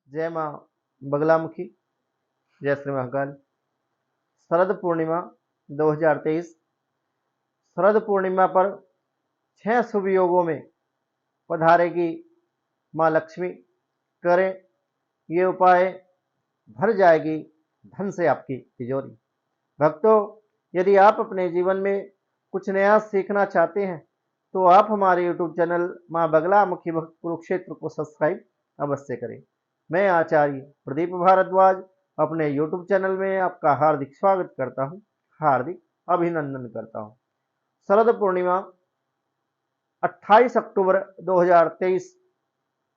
जय माँ बगलामुखी, जय श्री महाकाल। शरद पूर्णिमा 2023। शरद पूर्णिमा पर 6 शुभ योगों में पधारेगी माँ लक्ष्मी। करें ये उपाय, भर जाएगी धन से आपकी तिजोरी। भक्तों, यदि आप अपने जीवन में कुछ नया सीखना चाहते हैं तो आप हमारे YouTube चैनल माँ बगलामुखी भक्त कुरुक्षेत्र को सब्सक्राइब अवश्य करें। मैं आचार्य प्रदीप भारद्वाज अपने YouTube चैनल में आपका हार्दिक स्वागत करता हूं, हार्दिक अभिनंदन करता हूं। शरद पूर्णिमा 28 अक्टूबर 2023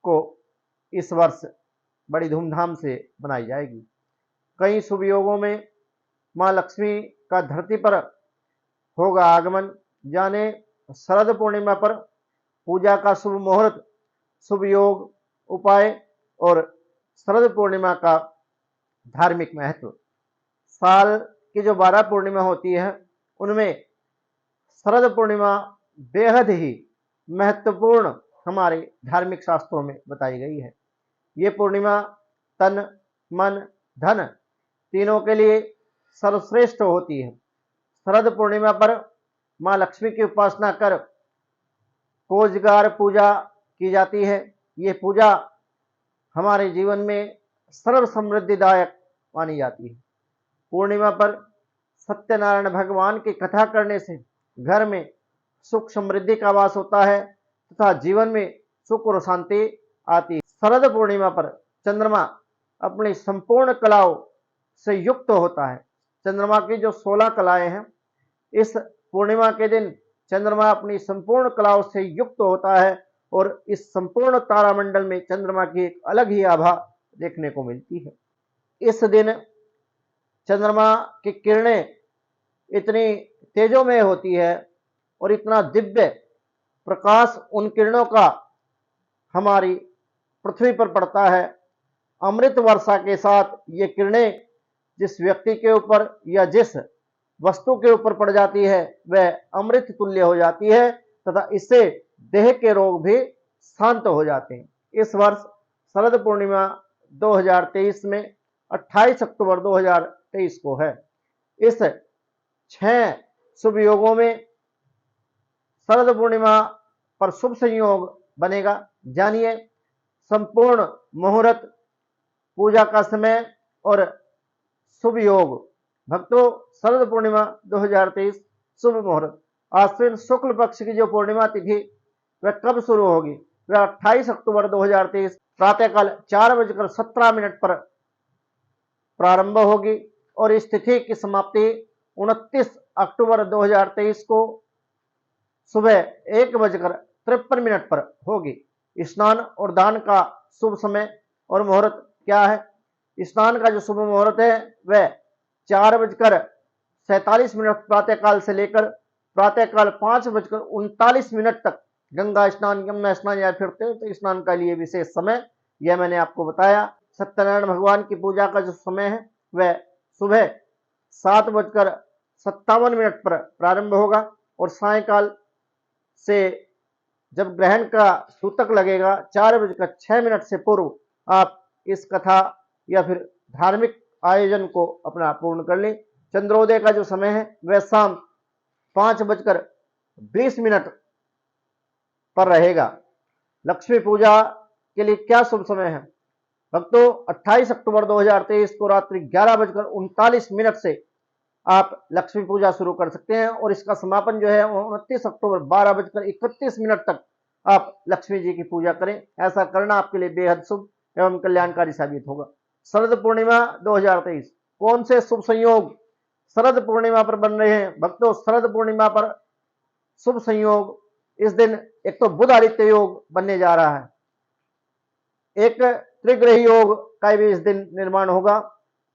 को इस वर्ष बड़ी धूमधाम से मनाई जाएगी। कई शुभ योगों में माँ लक्ष्मी का धरती पर होगा आगमन। जाने शरद पूर्णिमा पर पूजा का शुभ मुहूर्त, शुभ योग, उपाय और शरद पूर्णिमा का धार्मिक महत्व। साल की जो 12 पूर्णिमा होती है उनमें शरद पूर्णिमा बेहद ही महत्वपूर्ण हमारे धार्मिक शास्त्रों में बताई गई है। ये पूर्णिमा तन, मन, धन तीनों के लिए सर्वश्रेष्ठ होती है। शरद पूर्णिमा पर माँ लक्ष्मी की उपासना कर कोजगार पूजा की जाती है। ये पूजा हमारे जीवन में सर्व समृद्धिदायक मानी जाती है। पूर्णिमा पर सत्यनारायण भगवान की कथा करने से घर में सुख समृद्धि का वास होता है तथा जीवन में सुख और शांति आती है। शरद पूर्णिमा पर चंद्रमा अपनी संपूर्ण कलाओं से युक्त होता है। चंद्रमा की जो 16 कलाएं हैं, इस पूर्णिमा के दिन चंद्रमा अपनी संपूर्ण कलाओं से युक्त होता है और इस संपूर्ण तारामंडल में चंद्रमा की एक अलग ही आभा देखने को मिलती है। इस दिन चंद्रमा की किरणें इतनी तेजोमय होती है और इतना दिव्य प्रकाश उन किरणों का हमारी पृथ्वी पर पड़ता है। अमृत वर्षा के साथ ये किरणें जिस व्यक्ति के ऊपर या जिस वस्तु के ऊपर पड़ जाती है वह अमृत तुल्य हो जाती है तथा इससे देह के रोग भी शांत हो जाते हैं। इस वर्ष शरद पूर्णिमा 2023 में 28 अक्टूबर 2023 को है। इस 6 शुभ योगों में शरद पूर्णिमा पर शुभ संयोग बनेगा। जानिए संपूर्ण मुहूर्त, पूजा का समय और शुभ योग। भक्तों, शरद पूर्णिमा 2023 शुभ मुहूर्त। आश्विन शुक्ल पक्ष की जो पूर्णिमा तिथि वह कब शुरू होगी? वह 28 अक्टूबर 2023 प्रातःकाल 4:17 पर प्रारंभ होगी और इस तिथि की समाप्ति 29 अक्टूबर 2023 को सुबह 1:53 पर होगी। स्नान और दान का शुभ समय और मुहूर्त क्या है? स्नान का जो शुभ मुहूर्त है वह 4:47 प्रातःकाल से लेकर प्रातःकाल 5:39 तक गंगा स्नान, यमुना स्नान या फिर तीर्थ स्नान का लिए विशेष समय यह मैंने आपको बताया। सत्यनारायण भगवान की पूजा का जो समय है वह सुबह 7:57 पर प्रारंभ होगा और सायकाल से जब ग्रहण का सूतक लगेगा 4:06 से पूर्व आप इस कथा या फिर धार्मिक आयोजन को अपना पूर्ण कर लें। चंद्रोदय का जो समय है वह शाम 5:20 पर रहेगा। लक्ष्मी पूजा के लिए क्या शुभ समय है? भक्तों, 28 अक्टूबर 2023 को रात्रि 11:39 से आप लक्ष्मी पूजा शुरू कर सकते हैं और इसका समापन जो है 29 अक्टूबर 12:31 तक आप लक्ष्मी जी की पूजा करें। ऐसा करना आपके लिए बेहद शुभ एवं कल्याणकारी साबित होगा। शरद पूर्णिमा 2023 कौन से शुभ संयोग शरद पूर्णिमा पर बन रहे हैं? भक्तों, शरद पूर्णिमा पर शुभ संयोग इस दिन एक तो बुध आदित्य योग बनने जा रहा है, एक त्रिग्रही योग का भी इस दिन निर्माण होगा।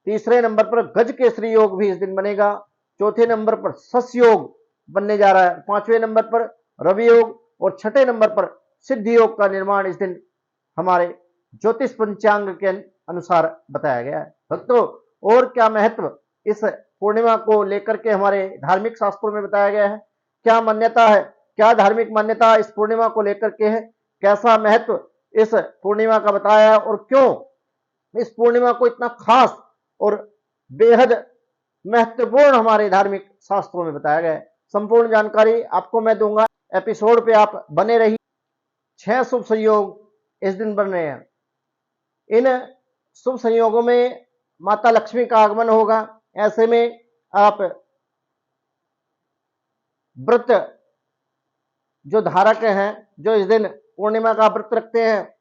तीसरे नंबर पर गज केसरी योग भी इस दिन बनेगा। चौथे नंबर पर सस योग बनने जा रहा है। पांचवें नंबर पर रवि योग और छठे नंबर पर सिद्धि योग का निर्माण इस दिन हमारे ज्योतिष पंचांग के अनुसार बताया गया है। भक्तों, और क्या महत्व इस पूर्णिमा को लेकर के हमारे धार्मिक शास्त्रों में बताया गया है? क्या मान्यता है, क्या धार्मिक मान्यता इस पूर्णिमा को लेकर के है? कैसा महत्व इस पूर्णिमा का बताया है और क्यों इस पूर्णिमा को इतना खास और बेहद महत्वपूर्ण हमारे धार्मिक शास्त्रों में बताया गया है। संपूर्ण जानकारी आपको मैं दूंगा, एपिसोड पे आप बने रहिए। 6 शुभ संयोग इस दिन बन रहे हैं। इन शुभ संयोगों में माता लक्ष्मी का आगमन होगा। ऐसे में आप व्रत जो धारक हैं, जो इस दिन पूर्णिमा का व्रत रखते हैं,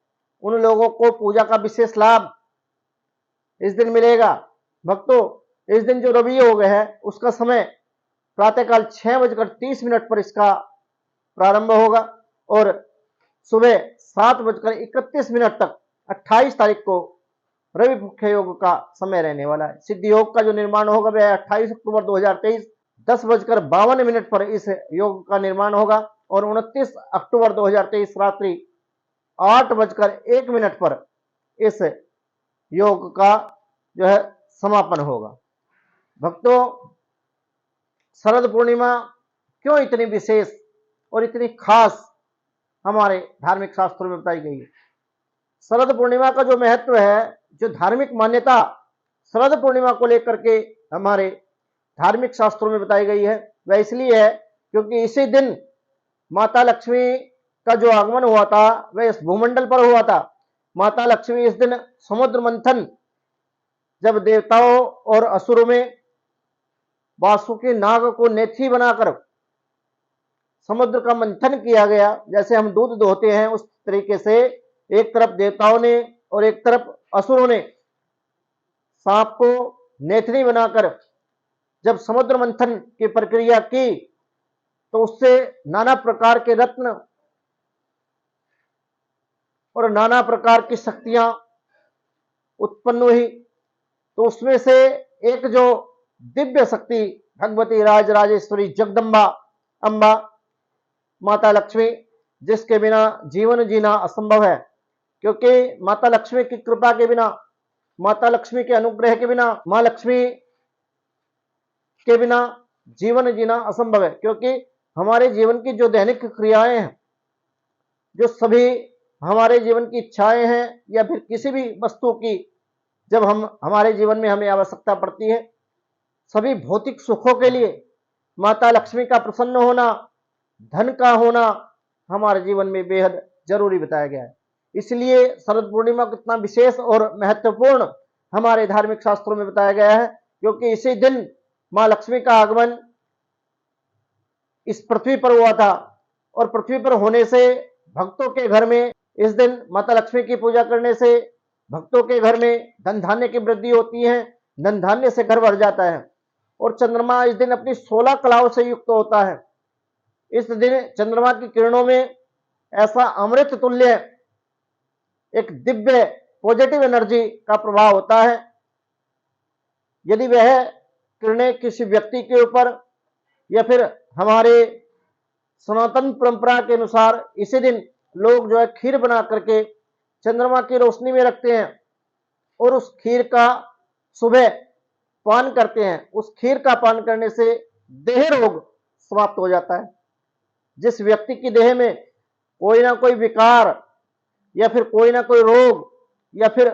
उन लोगों को पूजा का विशेष लाभ इस दिन मिलेगा। भक्तों, इस दिन जो रवि योग है उसका समय प्रातःकाल 6:30 पर इसका प्रारंभ होगा और सुबह 7:31 तक 28 तारीख को रवि मुख्य योग का समय रहने वाला है। सिद्ध योग का जो निर्माण होगा वह 28 अक्टूबर 2023 10:52 पर इस योग का निर्माण होगा और 29 अक्टूबर 2023 रात्रि 8:01 पर इस योग का जो है समापन होगा। भक्तों, शरद पूर्णिमा क्यों इतनी विशेष और इतनी खास हमारे धार्मिक शास्त्रों में बताई गई है? शरद पूर्णिमा का जो महत्व है, जो धार्मिक मान्यता शरद पूर्णिमा को लेकर के हमारे धार्मिक शास्त्रों में बताई गई है, वह इसलिए है क्योंकि इसी दिन माता लक्ष्मी का जो आगमन हुआ था वह इस भूमंडल पर हुआ था। माता लक्ष्मी इस दिन समुद्र मंथन, जब देवताओं और असुरों में वासुकी नाग को नेथी बनाकर समुद्र का मंथन किया गया, जैसे हम दूध दोहते हैं उस तरीके से एक तरफ देवताओं ने और एक तरफ असुरों ने सांप को नेथनी बनाकर जब समुद्र मंथन की प्रक्रिया की तो उससे नाना प्रकार के रत्न और नाना प्रकार की शक्तियां उत्पन्न हुई। तो उसमें से एक जो दिव्य शक्ति भगवती राजराजेश्वरी जगदम्बा अम्बा माता लक्ष्मी, जिसके बिना जीवन जीना असंभव है, क्योंकि माता लक्ष्मी की कृपा के बिना, माता लक्ष्मी के अनुग्रह के बिना, मां लक्ष्मी के बिना जीवन जीना असंभव है। क्योंकि हमारे जीवन की जो दैनिक क्रियाएं हैं, जो सभी हमारे जीवन की इच्छाएं हैं या फिर किसी भी वस्तु की जब हमारे जीवन में हमें आवश्यकता पड़ती है, सभी भौतिक सुखों के लिए माता लक्ष्मी का प्रसन्न होना, धन का होना हमारे जीवन में बेहद जरूरी बताया गया है। इसलिए शरद पूर्णिमा को इतना विशेष और महत्वपूर्ण हमारे धार्मिक शास्त्रों में बताया गया है, क्योंकि इसी दिन मां लक्ष्मी का आगमन इस पृथ्वी पर हुआ था और पृथ्वी पर होने से भक्तों के घर में इस दिन माता लक्ष्मी की पूजा करने से भक्तों के घर में धन धान्य की वृद्धि होती है, धन धान्य से घर भर जाता है। और चंद्रमा इस दिन अपनी 16 कलाओं से युक्त होता है। इस दिन चंद्रमा की किरणों में ऐसा अमृत तुल्य एक दिव्य पॉजिटिव एनर्जी का प्रभाव होता है। यदि वह किरणें किसी व्यक्ति के ऊपर या फिर हमारे सनातन परंपरा के अनुसार इसी दिन लोग जो है खीर बना करके चंद्रमा की रोशनी में रखते हैं और उस खीर का सुबह पान करते हैं। उस खीर का पान करने से देह रोग समाप्त हो जाता है। जिस व्यक्ति की देह में कोई ना कोई विकार या फिर कोई ना कोई रोग या फिर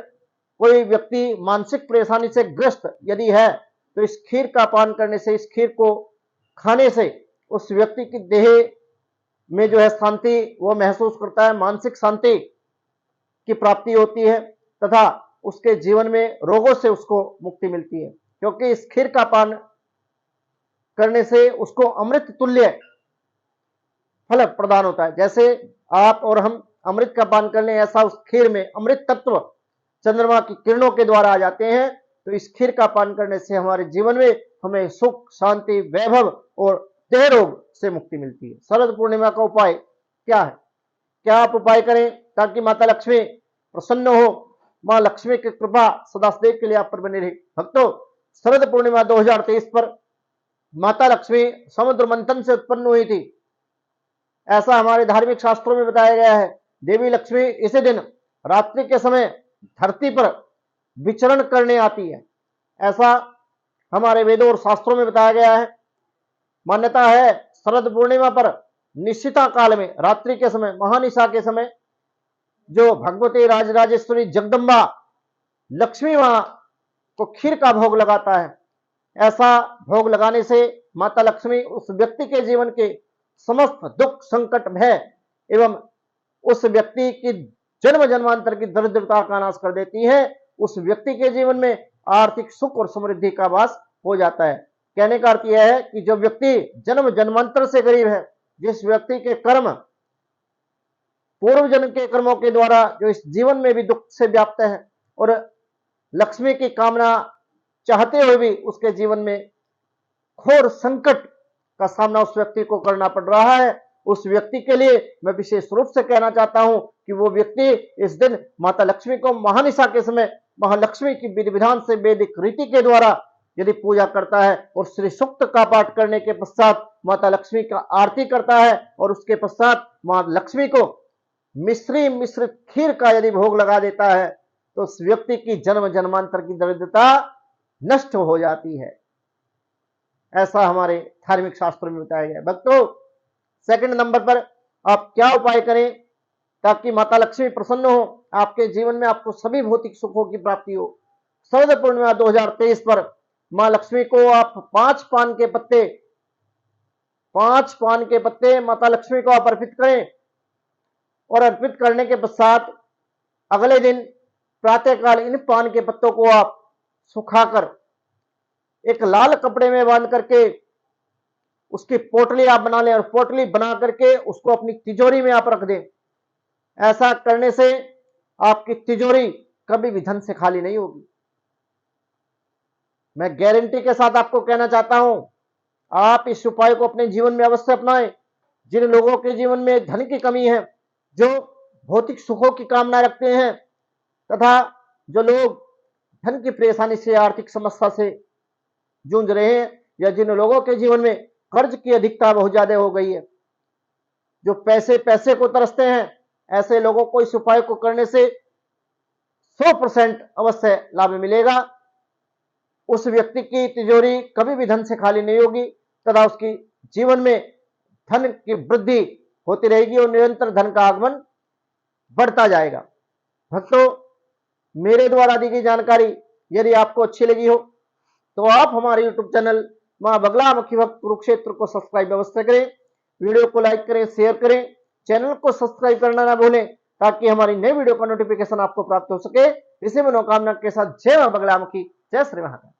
कोई व्यक्ति मानसिक परेशानी से ग्रस्त यदि है, तो इस खीर का पान करने से, इस खीर को खाने से उस व्यक्ति की देह में जो है शांति वो महसूस करता है, मानसिक शांति की प्राप्ति होती है तथा उसके जीवन में रोगों से उसको मुक्ति मिलती है। क्योंकि इस खीर का पान करने से उसको अमृत तुल्य फल प्रदान होता है। जैसे आप और हम अमृत का पान कर लें, ऐसा उस खीर में अमृत तत्व चंद्रमा की किरणों के द्वारा आ जाते हैं। तो इस खीर का पान करने से हमारे जीवन में हमें सुख, शांति, वैभव और देह रोग से मुक्ति मिलती है। शरद पूर्णिमा का उपाय क्या है? क्या आप उपाय करें ताकि माता लक्ष्मी प्रसन्न हो, मां लक्ष्मी की कृपा सदासदैव के लिए आप पर बनी रहे। भक्तों, शरद पूर्णिमा 2023 पर माता लक्ष्मी समुद्र मंथन से उत्पन्न हुई थी, ऐसा हमारे धार्मिक शास्त्रों में बताया गया है। देवी लक्ष्मी इसी दिन रात्रि के समय धरती पर विचरण करने आती है, ऐसा हमारे वेदों और शास्त्रों में बताया गया है। मान्यता है शरद पूर्णिमा पर निशिता काल में, रात्रि के समय, महानिशा के समय जो भगवती राजराजेश्वरी जगदम्बा लक्ष्मी मां को खीर का भोग लगाता है। ऐसा भोग लगाने से माता लक्ष्मी उस व्यक्ति के जीवन के समस्त दुख, संकट, भय एवं उस व्यक्ति की जन्म जन्मांतर की दरिद्रता का नाश कर देती है। उस व्यक्ति के जीवन में आर्थिक सुख और समृद्धि का वास हो जाता है। कहने का अर्थ यह है कि जो व्यक्ति जन्म जन्मांतर से गरीब है, जिस व्यक्ति के कर्म पूर्व जन्म के कर्मों के द्वारा जो इस जीवन में भी दुख से व्याप्त है और लक्ष्मी की कामना चाहते हुए भी उसके जीवन में घोर संकट का सामना उस व्यक्ति को करना पड़ रहा है, उस व्यक्ति के लिए मैं विशेष रूप से कहना चाहता हूं कि वो व्यक्ति इस दिन माता लक्ष्मी को महानिशा के समय महालक्ष्मी की विधि विधान से वैदिक रीति के द्वारा यदि पूजा करता है और श्री सूक्त का पाठ करने के पश्चात माता लक्ष्मी का आरती करता है और उसके पश्चात मां लक्ष्मी को मिश्रित खीर का यदि भोग लगा देता है तो उस व्यक्ति की जन्म जन्मांतर की दरिद्रता नष्ट हो जाती है। ऐसा हमारे धार्मिक शास्त्रों में बताया गया। भक्तों, सेकंड नंबर पर आप क्या उपाय करें ताकि माता लक्ष्मी प्रसन्न हो, आपके जीवन में आपको सभी भौतिक सुखों की प्राप्ति हो। शरद पूर्णिमा 2023 पर मां लक्ष्मी को आप 5 पान के पत्ते माता लक्ष्मी को आप अर्पित करें और अर्पित करने के पश्चात अगले दिन प्रातःकाल इन पान के पत्तों को आप सुखाकर एक लाल कपड़े में बांध करके उसकी पोटली आप बना लें और पोटली बना करके उसको अपनी तिजोरी में आप रख दें। ऐसा करने से आपकी तिजोरी कभी भी धन से खाली नहीं होगी। मैं गारंटी के साथ आपको कहना चाहता हूं, आप इस उपाय को अपने जीवन में अवश्य अपनाएं। जिन लोगों के जीवन में धन की कमी है, जो भौतिक सुखों की कामना रखते हैं तथा जो लोग धन की परेशानी से, आर्थिक समस्या से जूझ रहे हैं, या जिन लोगों के जीवन में कर्ज की अधिकता बहुत ज्यादा हो गई है, जो पैसे को तरसते हैं, ऐसे लोगों को इस उपाय को करने से 100% अवश्य लाभ मिलेगा। उस व्यक्ति की तिजोरी कभी भी धन से खाली नहीं होगी तथा उसकी जीवन में धन की वृद्धि होती रहेगी और निरंतर धन का आगमन बढ़ता जाएगा। भक्तों, मेरे द्वारा दी गई जानकारी यदि आपको अच्छी लगी हो तो आप हमारे YouTube चैनल मां बगलामुखी भक्त कुरुक्षेत्र को सब्सक्राइब अवश्य करें, वीडियो को लाइक करें, शेयर करें, चैनल को सब्सक्राइब करना ना भूलें ताकि हमारी नई वीडियो का नोटिफिकेशन आपको प्राप्त हो सके। इसी मनोकामना के साथ जय मां बगलामुखी, जय श्री महाकाल।